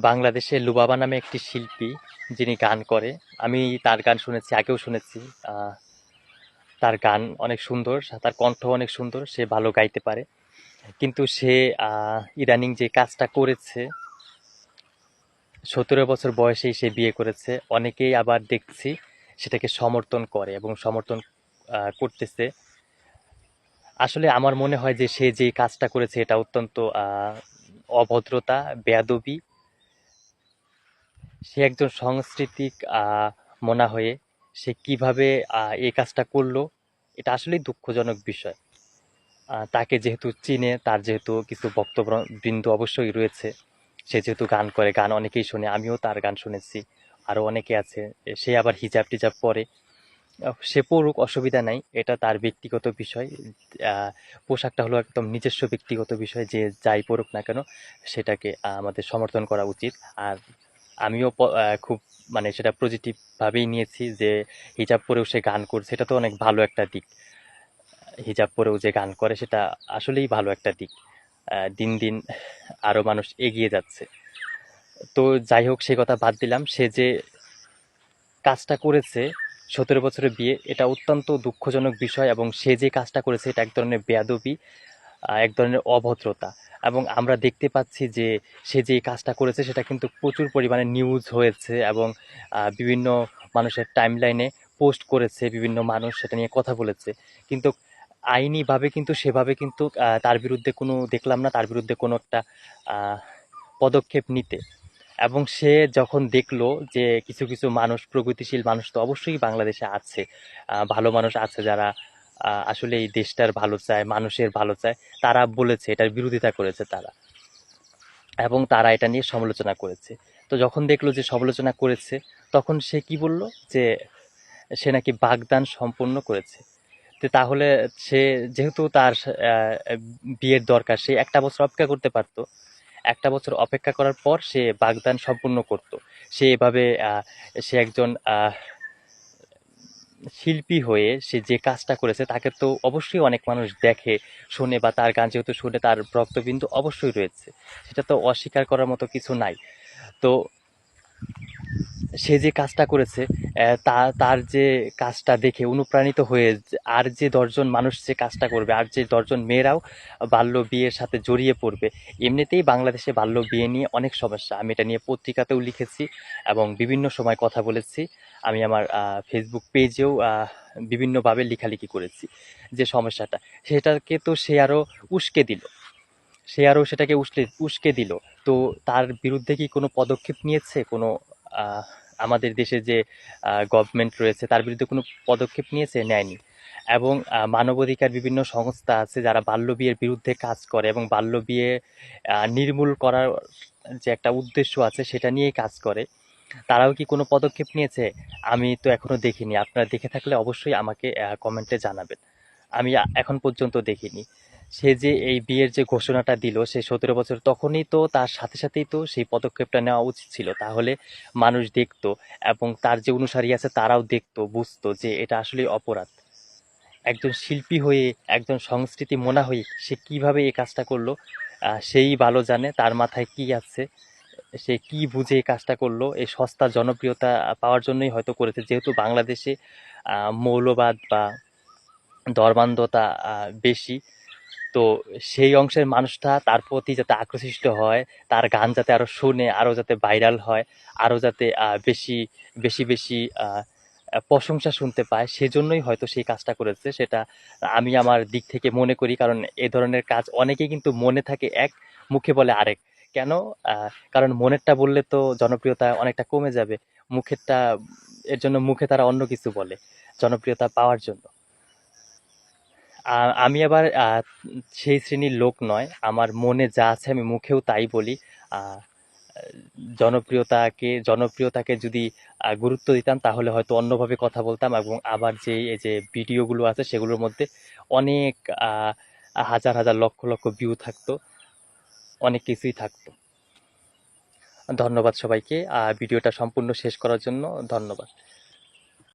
বাংলাদেশে লুবাবা নামে একটি শিল্পী যিনি গান করে। আমি তার গান শুনেছি, আগেও শুনেছি। আ তার গান অনেক সুন্দর, তার কণ্ঠ অনেক সুন্দর, সে ভালো গাইতে পারে। কিন্তু সে আ ইদানিং যে কাজটা করেছে, ১৭ বছর বয়সেই সে বিয়ে করেছে। অনেকেই আবার দেখছি সেটাকে সমর্থন করে এবং সমর্থন করতেছে। আসলে আমার মনে হয় যে সে যে কাজটা করেছে এটা অত্যন্ত অভদ্রতা, বেয়াদবি। সে একজন সাংস্কৃতিক মনা হয়ে সে কিভাবে এই কাজটা করলো, এটা আসলেই দুঃখজনক বিষয়। তাকে যেহেতু চিনে, তার যেহেতু কিছু বৃন্দ অবশ্যই রয়েছে। সে যেহেতু গান করে, গান অনেকেই শোনে, আমিও তার গান শুনেছি। আরও অনেকে আছে। সে আবার হিজাব-টিজাব পরে। সে পড়ুক, অসুবিধা নাই। এটা তার ব্যক্তিগত বিষয়। পোশাকটা হলো একদম নিজস্ব ব্যক্তিগত বিষয়। যে যাই পড়ুক না কেন, সেটাকে আমাদের সমর্থন করা উচিত। আর আমিও খুব মানে সেটা পজিটিভ ভাবেই নিয়েছি যে হিজাব পরেও সে গান করছে। এটা তো অনেক ভালো একটা দিক। হিজাব পরেও যে গান করে সেটা আসলেই ভালো একটা দিক। দিন, দিন আরও মানুষ এগিয়ে যাচ্ছে। তো যাই হোক, সে কথা বাদ দিলাম। সে যে কাজটা করেছে, ১৭ বছরের বিয়ে, এটা অত্যন্ত দুঃখজনক বিষয় এবং সে যে কাজটা করেছে এটা এক ধরনের বেয়াদবি, এক ধরনের অভদ্রতা। এবং আমরা দেখতে পাচ্ছি যে সে যে কাজটা করেছে সেটা কিন্তু প্রচুর পরিমাণে নিউজ হয়েছে এবং বিভিন্ন মানুষের টাইমলাইনে পোস্ট করেছে, বিভিন্ন মানুষ সেটা নিয়ে কথা বলেছে। কিন্তু আইনিভাবে কিন্তু সেভাবে কিন্তু তার বিরুদ্ধে কোনো দেখলাম না, তার বিরুদ্ধে কোনো একটা আহ, পদক্ষেপ নিতে। এবং সে যখন দেখলো যে কিছু কিছু মানুষ, প্রগতিশীল মানুষ তো অবশ্যই বাংলাদেশে আছে, ভালো মানুষ আছে যারা আসলে এই দেশটার ভালো চায়, মানুষের ভালো চায়, তারা বলেছে, এটার বিরোধিতা করেছে তারা, এবং তারা এটা নিয়ে সমালোচনা করেছে। তো যখন দেখলো যে সমালোচনা করেছে, তখন সে কি বলল যে সে নাকি বাগদান সম্পন্ন করেছে। তো তাহলে সে যেহেতু তার বিয়ের দরকার, সে একটা বছর অপেক্ষা করতে পারতো। একটা বছর অপেক্ষা করার পর সে বাগদান সম্পূর্ণ করত। সে এভাবে সে একজন শিল্পী হয়ে সে যে কাজটা করেছে তাকে তো অবশ্যই অনেক মানুষ দেখে, শোনে, বা তার গান যেহেতু শুনে তার ভক্তবৃন্দ অবশ্যই রয়েছে। সেটা তো অস্বীকার করার মতো কিছু নাই। তো সে যে কাজটা করেছে, তার যে কাজটা দেখে অনুপ্রাণিত হয়ে আর যে ১০ জন মানুষ যে কাজটা করবে, আর যে ১০ জন মেয়েরাও বাল্য বিয়ের সাথে জড়িয়ে পড়বে। এমনিতেই বাংলাদেশে বাল্য বিয়ে নিয়ে অনেক সমস্যা। আমি এটা নিয়ে পত্রিকাতেও লিখেছি এবং বিভিন্ন সময় কথা বলেছি। আমি আমার ফেসবুক পেজেও বিভিন্নভাবে লেখালেখি করেছি যে সমস্যাটা। সেটাকে তো সে আরও উস্কে দিল। সে আরও সেটাকে উস্কে দিল। তো তার বিরুদ্ধে কি কোনো পদক্ষেপ নিয়েছে কোনো আহ, আমাদের দেশে যে গভর্নমেন্ট রয়েছে তার বিরুদ্ধে কোনো পদক্ষেপ নিয়েছে? নেয়নি। এবং মানবাধিকার বিভিন্ন সংস্থা আছে যারা বাল্যবিয়ের বিরুদ্ধে কাজ করে এবং বাল্যবিয়ে নির্মূল করার যে একটা উদ্দেশ্য আছে সেটা নিয়েই কাজ করে। তারাও কি কোনো পদক্ষেপ নিয়েছে? আমি তো এখনো দেখিনি। আপনারা দেখে থাকলে অবশ্যই আমাকে কমেন্টে জানাবেন। আমি এখন পর্যন্ত দেখিনি। সে যে এই বিয়ের যে ঘোষণাটা দিল, সে ১৭ বছর, তখনই তো তার সাথে সাথেই তো সেই পদক্ষেপটা নেওয়া উচিত ছিল। তাহলে মানুষ দেখতো এবং তার যে অনুসারী আছে তারাও দেখতো, বুঝতো যে এটা আসলেই অপরাধ। একজন শিল্পী হয়ে, একজন সংস্কৃতি মনা হয়ে সে কিভাবে এই কাজটা করলো, সেই ভালো জানে তার মাথায় কি আছে, সে কি বুঝে এই কাজটা করলো। এই সস্তা জনপ্রিয়তা পাওয়ার জন্যই হয়তো করেছে, যেহেতু বাংলাদেশে মৌলবাদ বা ধর্মান্ধতা বেশি। তো সেই অংশের মানুষটা তার প্রতি যাতে আকৃষ্ট হয়, তার গান যাতে আরো শোনে, আরো যাতে ভাইরাল হয়, আরো যাতে বেশি বেশি বেশি প্রশংসা শুনতে পায়, সেজন্যই হয়তো সেই কাজটা করেছে। সেটা আমি আমার দিক থেকে মনে করি। কারণ এ ধরনের কাজ অনেকেই কিন্তু মনে থাকে এক, মুখে বলে আরেক। কেন? কারণ মনেরটা বললে তো জনপ্রিয়তা অনেকটা কমে যাবে। মুখেরটা, এর জন্য মুখে তারা অন্য কিছু বলে জনপ্রিয়তা পাওয়ার জন্য। আমি আবার সেই শ্রেণীর লোক নয়। আমার মনে যা আছে আমি মুখেও তাই বলি। আ জনপ্রিয়তাকে যদি গুরুত্ব দিতাম তাহলে হয়তো অন্যভাবে কথা বলতাম এবং আবার যে এই যে ভিডিওগুলো আছে সেগুলোর মধ্যে অনেক আ হাজার, হাজার, লক্ষ, লক্ষ ভিউ থাকতো। অনেক কিছুই থাকতো। ধন্যবাদ সবাইকে ভিডিওটা সম্পূর্ণ শেষ করার জন্য ধন্যবাদ।